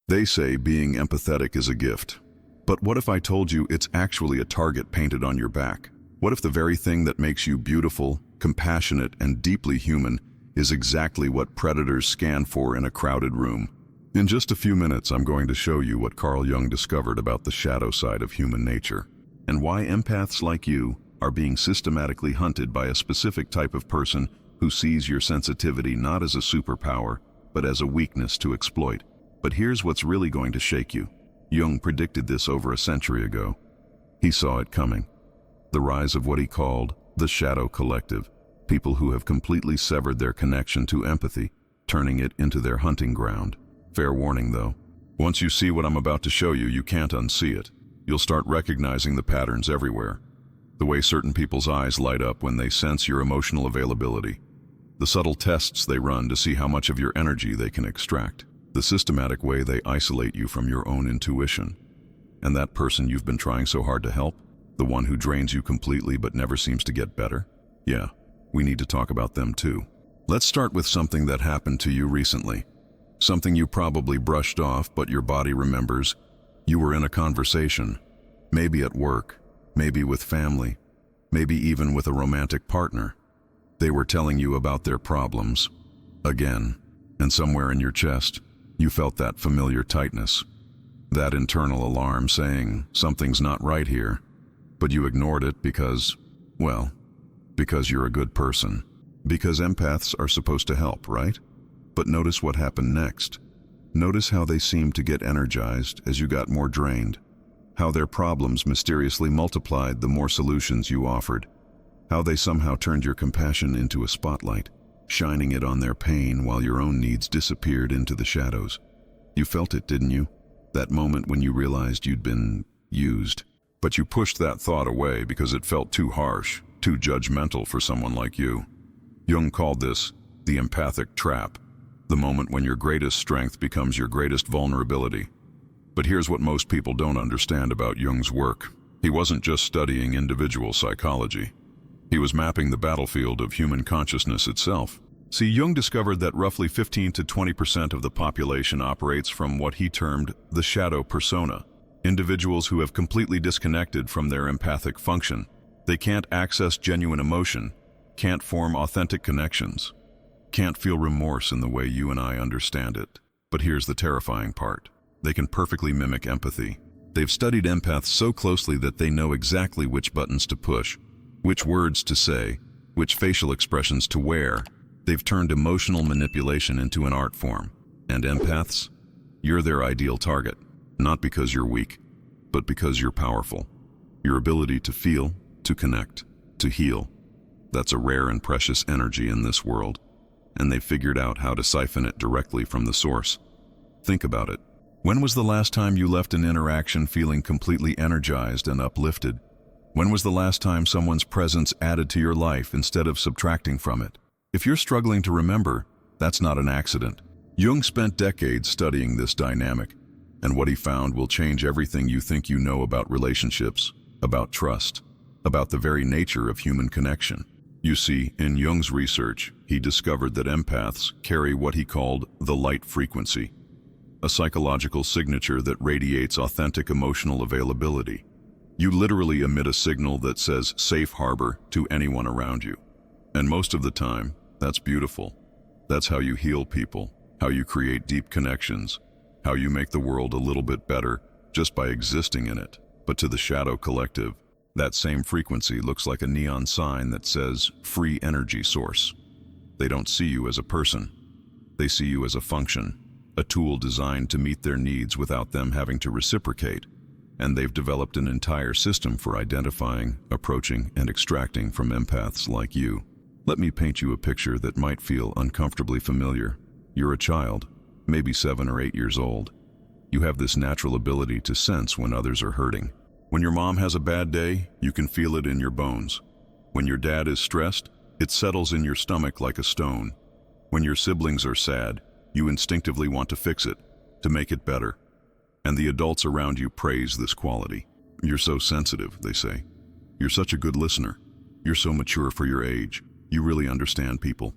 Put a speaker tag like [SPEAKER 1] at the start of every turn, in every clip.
[SPEAKER 1] They say being empathetic is a gift. But what if I told you it's actually a target painted on your back? What if the very thing that makes you beautiful, compassionate, and deeply human is exactly what predators scan for in a crowded room? In just a few minutes, I'm going to show you what Carl Jung discovered about the shadow side of human nature, and why empaths like you are being systematically hunted by a specific type of person who sees your sensitivity not as a superpower, but as a weakness to exploit. But here's what's really going to shake you. Jung predicted this over a century ago. He saw it coming. The rise of what he called the shadow collective, people who have completely severed their connection to empathy, turning it into their hunting ground. Fair warning though, once you see what I'm about to show you, you can't unsee it. You'll start recognizing the patterns everywhere. The way certain people's eyes light up when they sense your emotional availability. The subtle tests they run to see how much of your energy they can extract. The systematic way they isolate you from your own intuition. And that person you've been trying so hard to help, the one who drains you completely but never seems to get better? Yeah, we need to talk about them too. Let's start with something that happened to you recently. Something you probably brushed off, but your body remembers. You were in a conversation, maybe at work, maybe with family, maybe even with a romantic partner. They were telling you about their problems, again, and somewhere in your chest, you felt that familiar tightness, that internal alarm saying, something's not right here, but you ignored it because, well, because you're a good person. Because empaths are supposed to help, right? But notice what happened next. Notice how they seemed to get energized as you got more drained. How their problems mysteriously multiplied the more solutions you offered. How they somehow turned your compassion into a spotlight, shining it on their pain while your own needs disappeared into the shadows. You felt it, didn't you? That moment when you realized you'd been used. But you pushed that thought away because it felt too harsh, too judgmental for someone like you. Jung called this the empathic trap. The moment when your greatest strength becomes your greatest vulnerability. But here's what most people don't understand about Jung's work. He wasn't just studying individual psychology. He was mapping the battlefield of human consciousness itself. See, Jung discovered that roughly 15 to 20% of the population operates from what he termed the shadow persona. Individuals who have completely disconnected from their empathic function. They can't access genuine emotion, can't form authentic connections. Can't feel remorse in the way you and I understand it. But here's the terrifying part. They can perfectly mimic empathy. They've studied empaths so closely that they know exactly which buttons to push, which words to say, which facial expressions to wear. They've turned emotional manipulation into an art form. And empaths? You're their ideal target. Not because you're weak, but because you're powerful. Your ability to feel, to connect, to heal. That's a rare and precious energy in this world. And they've figured out how to siphon it directly from the source. Think about it. When was the last time you left an interaction feeling completely energized and uplifted? When was the last time someone's presence added to your life instead of subtracting from it? If you're struggling to remember, that's not an accident. Jung spent decades studying this dynamic, and what he found will change everything you think you know about relationships, about trust, about the very nature of human connection. You see, in Jung's research, he discovered that empaths carry what he called the light frequency, a psychological signature that radiates authentic emotional availability. You literally emit a signal that says safe harbor to anyone around you. And most of the time, that's beautiful. That's how you heal people, how you create deep connections, how you make the world a little bit better just by existing in it. But to the shadow collective, that same frequency looks like a neon sign that says free energy source. They don't see you as a person. They see you as a function, a tool designed to meet their needs without them having to reciprocate. And they've developed an entire system for identifying, approaching, and extracting from empaths like you. Let me paint you a picture that might feel uncomfortably familiar. You're a child, maybe 7 or 8 years old. You have this natural ability to sense when others are hurting. When your mom has a bad day, you can feel it in your bones. When your dad is stressed, it settles in your stomach like a stone. When your siblings are sad, you instinctively want to fix it, to make it better. And the adults around you praise this quality. You're so sensitive, they say. You're such a good listener. You're so mature for your age. You really understand people.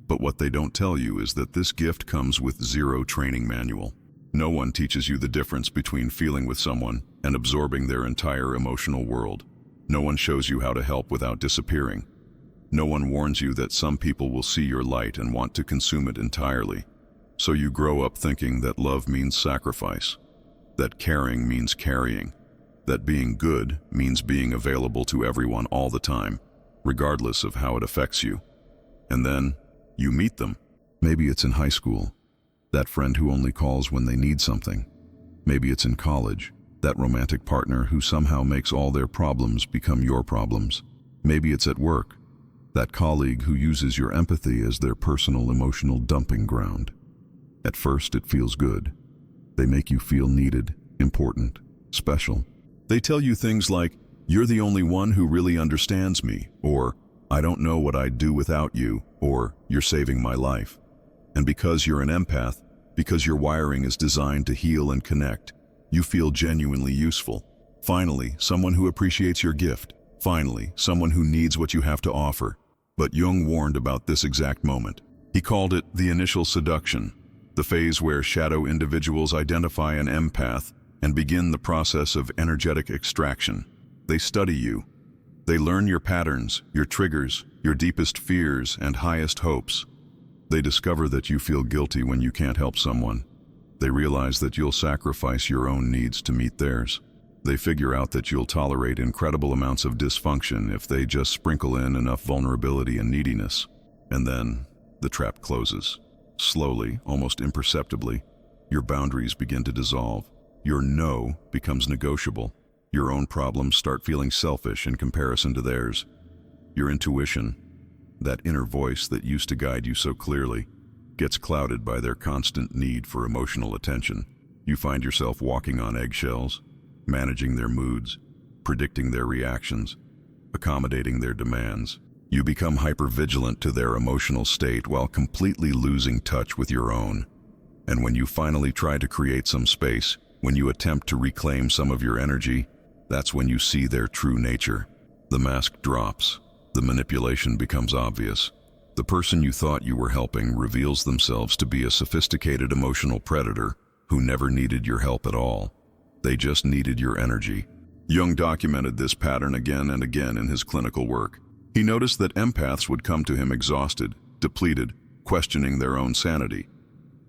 [SPEAKER 1] But what they don't tell you is that this gift comes with zero training manual. No one teaches you the difference between feeling with someone and absorbing their entire emotional world. No one shows you how to help without disappearing. No one warns you that some people will see your light and want to consume it entirely. So you grow up thinking that love means sacrifice, that caring means carrying, that being good means being available to everyone all the time, regardless of how it affects you. And then you meet them. Maybe it's in high school, that friend who only calls when they need something. Maybe it's in college, that romantic partner who somehow makes all their problems become your problems. Maybe it's at work, that colleague who uses your empathy as their personal emotional dumping ground. At first, it feels good. They make you feel needed, important, special. They tell you things like, "You're the only one who really understands me," or "I don't know what I'd do without you," or "You're saving my life." And because you're an empath, because your wiring is designed to heal and connect, you feel genuinely useful. Finally, someone who appreciates your gift. Finally, someone who needs what you have to offer. But Jung warned about this exact moment. He called it the initial seduction, the phase where shadow individuals identify an empath and begin the process of energetic extraction. They study you. They learn your patterns, your triggers, your deepest fears and highest hopes. They discover that you feel guilty when you can't help someone. They realize that you'll sacrifice your own needs to meet theirs. They figure out that you'll tolerate incredible amounts of dysfunction if they just sprinkle in enough vulnerability and neediness. And then the trap closes. Slowly, almost imperceptibly, your boundaries begin to dissolve. Your no becomes negotiable. Your own problems start feeling selfish in comparison to theirs. Your intuition, that inner voice that used to guide you so clearly, gets clouded by their constant need for emotional attention. You find yourself walking on eggshells, managing their moods, predicting their reactions, accommodating their demands. You become hypervigilant to their emotional state while completely losing touch with your own. And when you finally try to create some space, when you attempt to reclaim some of your energy, that's when you see their true nature. The mask drops. The manipulation becomes obvious. The person you thought you were helping reveals themselves to be a sophisticated emotional predator who never needed your help at all. They just needed your energy. Jung documented this pattern again and again in his clinical work. He noticed that empaths would come to him exhausted, depleted, questioning their own sanity,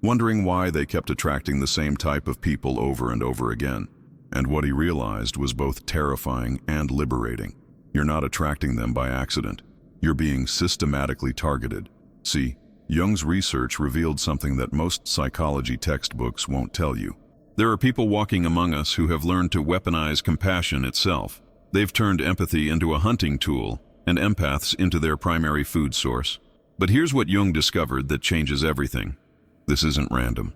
[SPEAKER 1] wondering why they kept attracting the same type of people over and over again. And what he realized was both terrifying and liberating. You're not attracting them by accident. You're being systematically targeted. See, Jung's research revealed something that most psychology textbooks won't tell you. There are people walking among us who have learned to weaponize compassion itself. They've turned empathy into a hunting tool and empaths into their primary food source. But here's what Jung discovered that changes everything. This isn't random.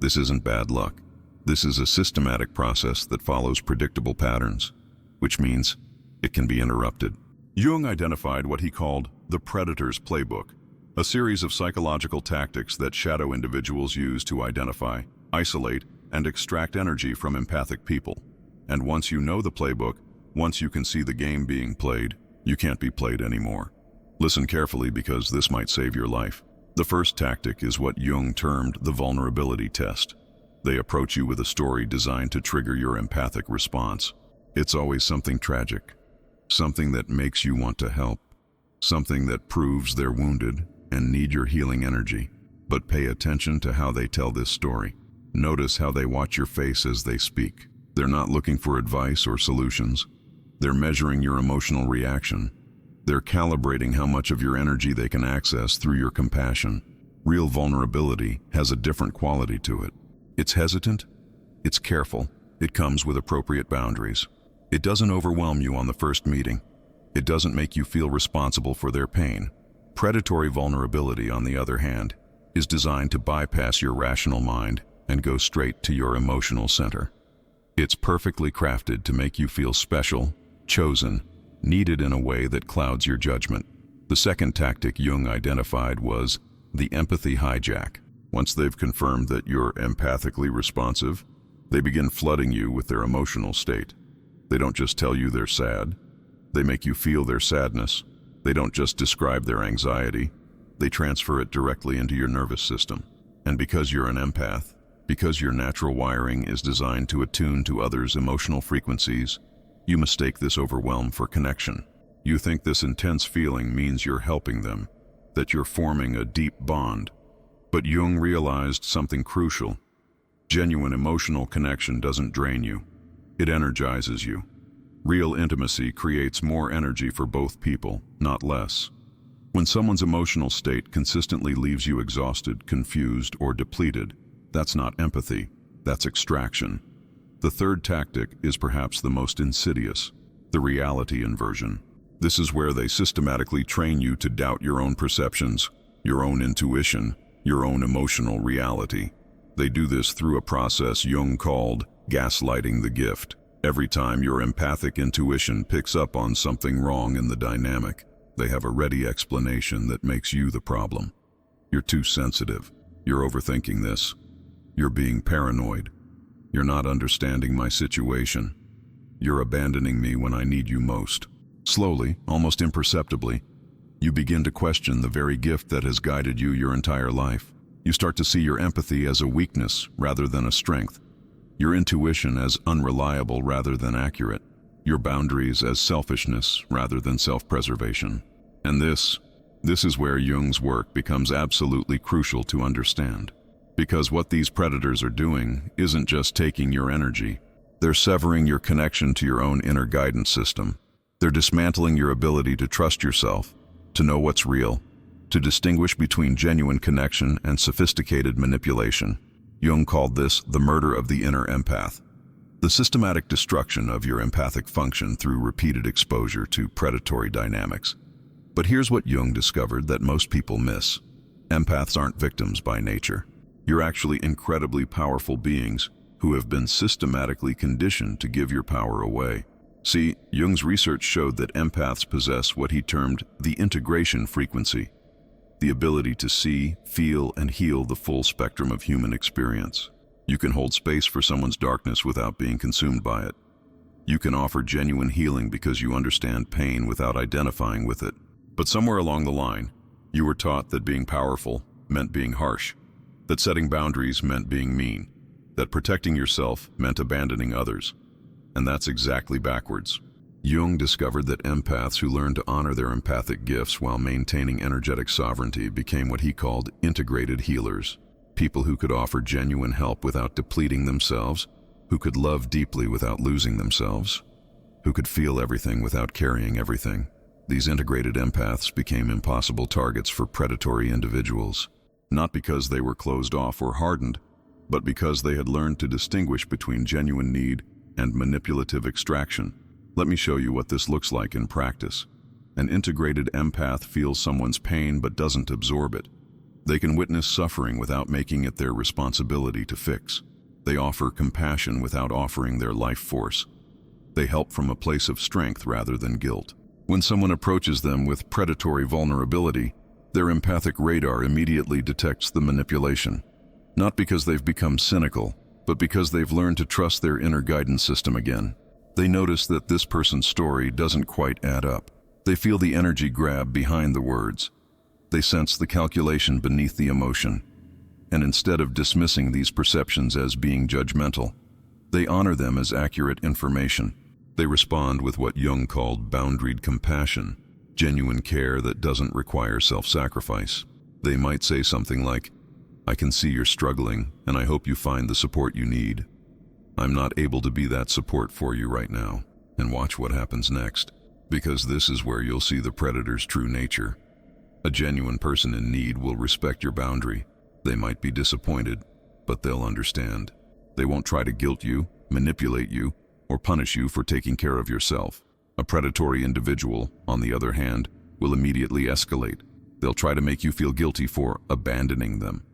[SPEAKER 1] This isn't bad luck. This is a systematic process that follows predictable patterns, which means it can be interrupted. Jung identified what he called the predator's playbook, a series of psychological tactics that shadow individuals use to identify, isolate, and extract energy from empathic people. And once you know the playbook, once you can see the game being played, you can't be played anymore. Listen carefully because this might save your life. The first tactic is what Jung termed the vulnerability test. They approach you with a story designed to trigger your empathic response. It's always something tragic, something that makes you want to help, something that proves they're wounded and need your healing energy. But pay attention to how they tell this story. Notice how they watch your face as they speak. They're not looking for advice or solutions. They're measuring your emotional reaction. They're calibrating how much of your energy they can access through your compassion. Real vulnerability has a different quality to it. It's hesitant, it's careful, it comes with appropriate boundaries. It doesn't overwhelm you on the first meeting. It doesn't make you feel responsible for their pain. Predatory vulnerability, on the other hand, is designed to bypass your rational mind and go straight to your emotional center. It's perfectly crafted to make you feel special, chosen, needed in a way that clouds your judgment. The second tactic Jung identified was the empathy hijack. Once they've confirmed that you're empathically responsive, they begin flooding you with their emotional state. They don't just tell you they're sad. They make you feel their sadness. They don't just describe their anxiety. They transfer it directly into your nervous system. And because you're an empath, Because your natural wiring is designed to attune to others' emotional frequencies, you mistake this overwhelm for connection. You think this intense feeling means you're helping them, that you're forming a deep bond. But Jung realized something crucial. Genuine emotional connection doesn't drain you. It energizes you. Real intimacy creates more energy for both people, not less. When someone's emotional state consistently leaves you exhausted, confused, or depleted, that's not empathy, that's extraction. The third tactic is perhaps the most insidious, the reality inversion. This is where they systematically train you to doubt your own perceptions, your own intuition, your own emotional reality. They do this through a process Jung called gaslighting the gift. Every time your empathic intuition picks up on something wrong in the dynamic, they have a ready explanation that makes you the problem. You're too sensitive. You're overthinking this. You're being paranoid. You're not understanding my situation. You're abandoning me when I need you most. Slowly, almost imperceptibly, you begin to question the very gift that has guided you your entire life. You start to see your empathy as a weakness rather than a strength, your intuition as unreliable rather than accurate, your boundaries as selfishness rather than self-preservation. And this is where Jung's work becomes absolutely crucial to understand. Because what these predators are doing isn't just taking your energy, they're severing your connection to your own inner guidance system. They're dismantling your ability to trust yourself, to know what's real, to distinguish between genuine connection and sophisticated manipulation. Jung called this the murder of the inner empath, the systematic destruction of your empathic function through repeated exposure to predatory dynamics. But here's what Jung discovered that most people miss. Empaths aren't victims by nature. You're actually incredibly powerful beings who have been systematically conditioned to give your power away. See, Jung's research showed that empaths possess what he termed the integration frequency, the ability to see, feel, and heal the full spectrum of human experience. You can hold space for someone's darkness without being consumed by it. You can offer genuine healing because you understand pain without identifying with it. But somewhere along the line, you were taught that being powerful meant being harsh, that setting boundaries meant being mean, that protecting yourself meant abandoning others. And that's exactly backwards. Jung discovered that empaths who learned to honor their empathic gifts while maintaining energetic sovereignty became what he called integrated healers, people who could offer genuine help without depleting themselves, who could love deeply without losing themselves, who could feel everything without carrying everything. These integrated empaths became impossible targets for predatory individuals, not because they were closed off or hardened, but because they had learned to distinguish between genuine need and manipulative extraction. Let me show you what this looks like in practice. An integrated empath feels someone's pain but doesn't absorb it. They can witness suffering without making it their responsibility to fix. They offer compassion without offering their life force. They help from a place of strength rather than guilt. When someone approaches them with predatory vulnerability, their empathic radar immediately detects the manipulation. Not because they've become cynical, but because they've learned to trust their inner guidance system again. They notice that this person's story doesn't quite add up. They feel the energy grab behind the words. They sense the calculation beneath the emotion. And instead of dismissing these perceptions as being judgmental, they honor them as accurate information. They respond with what Jung called boundaried compassion, genuine care that doesn't require self-sacrifice. They might say something like, "I can see you're struggling, and I hope you find the support you need. I'm not able to be that support for you right now." And watch what happens next, because this is where you'll see the predator's true nature. A genuine person in need will respect your boundary. They might be disappointed, but they'll understand. They won't try to guilt you, manipulate you, or punish you for taking care of yourself. A predatory individual, on the other hand, will immediately escalate. They'll try to make you feel guilty for abandoning them.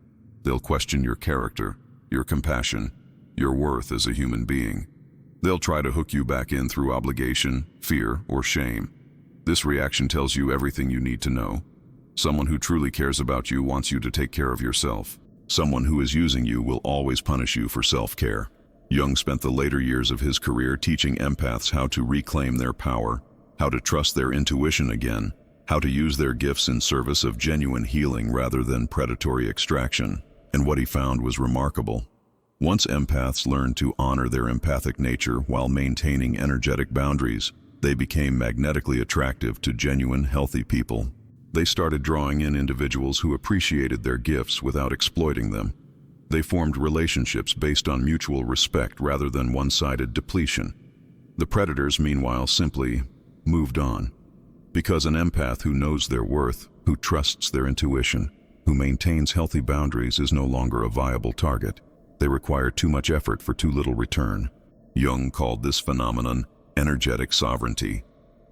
[SPEAKER 1] They'll question your character, your compassion, your worth as a human being. They'll try to hook you back in through obligation, fear, or shame. This reaction tells you everything you need to know. Someone who truly cares about you wants you to take care of yourself. Someone who is using you will always punish you for self-care. Jung spent the later years of his career teaching empaths how to reclaim their power, how to trust their intuition again, how to use their gifts in service of genuine healing rather than predatory extraction. And what he found was remarkable. Once empaths learned to honor their empathic nature while maintaining energetic boundaries, they became magnetically attractive to genuine, healthy people. They started drawing in individuals who appreciated their gifts without exploiting them. They formed relationships based on mutual respect rather than one-sided depletion. The predators, meanwhile, simply moved on. Because an empath who knows their worth, who trusts their intuition, who maintains healthy boundaries is no longer a viable target. They require too much effort for too little return. Jung called this phenomenon energetic sovereignty,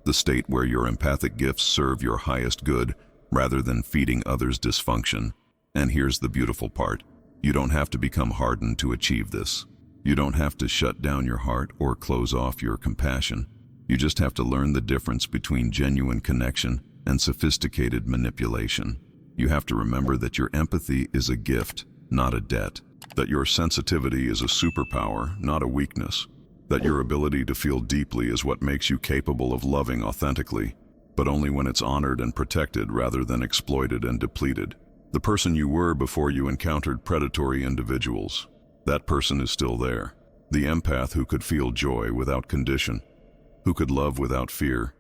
[SPEAKER 1] the state where your empathic gifts serve your highest good rather than feeding others' dysfunction. And here's the beautiful part. You don't have to become hardened to achieve this. You don't have to shut down your heart or close off your compassion. You just have to learn the difference between genuine connection and sophisticated manipulation. You have to remember that your empathy is a gift, not a debt. That your sensitivity is a superpower, not a weakness. That your ability to feel deeply is what makes you capable of loving authentically, but only when it's honored and protected rather than exploited and depleted. The person you were before you encountered predatory individuals, that person is still there. The empath who could feel joy without condition, who could love without fear,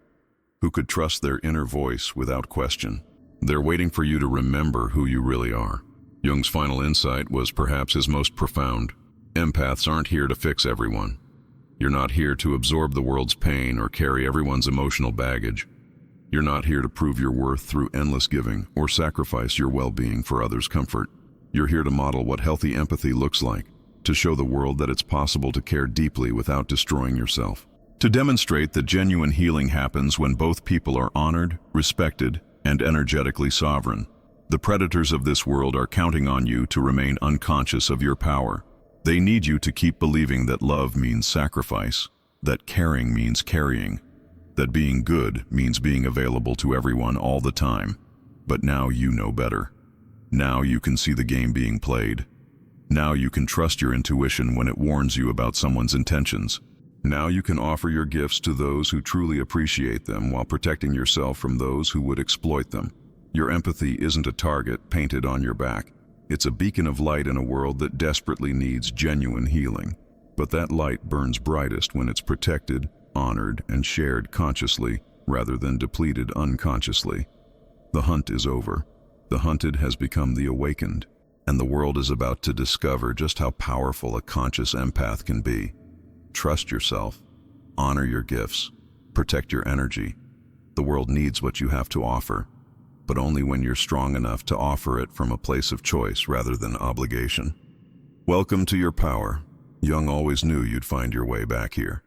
[SPEAKER 1] who could trust their inner voice without question. They're waiting for you to remember who you really are. Jung's final insight was perhaps his most profound. Empaths aren't here to fix everyone. You're not here to absorb the world's pain or carry everyone's emotional baggage. You're not here to prove your worth through endless giving or sacrifice your well-being for others' comfort. You're here to model what healthy empathy looks like, to show the world that it's possible to care deeply without destroying yourself. To demonstrate that genuine healing happens when both people are honored, respected, and energetically sovereign. The predators of this world are counting on you to remain unconscious of your power. They need you to keep believing that love means sacrifice, that caring means carrying, that being good means being available to everyone all the time. But now you know better. Now you can see the game being played. Now you can trust your intuition when it warns you about someone's intentions. Now you can offer your gifts to those who truly appreciate them while protecting yourself from those who would exploit them. Your empathy isn't a target painted on your back. It's a beacon of light in a world that desperately needs genuine healing. But that light burns brightest when it's protected, honored, and shared consciously rather than depleted unconsciously. The hunt is over. The hunted has become the awakened, and the world is about to discover just how powerful a conscious empath can be. Trust yourself, honor your gifts, protect your energy. The world needs what you have to offer, but only when you're strong enough to offer it from a place of choice rather than obligation. Welcome to your power. Jung always knew you'd find your way back here.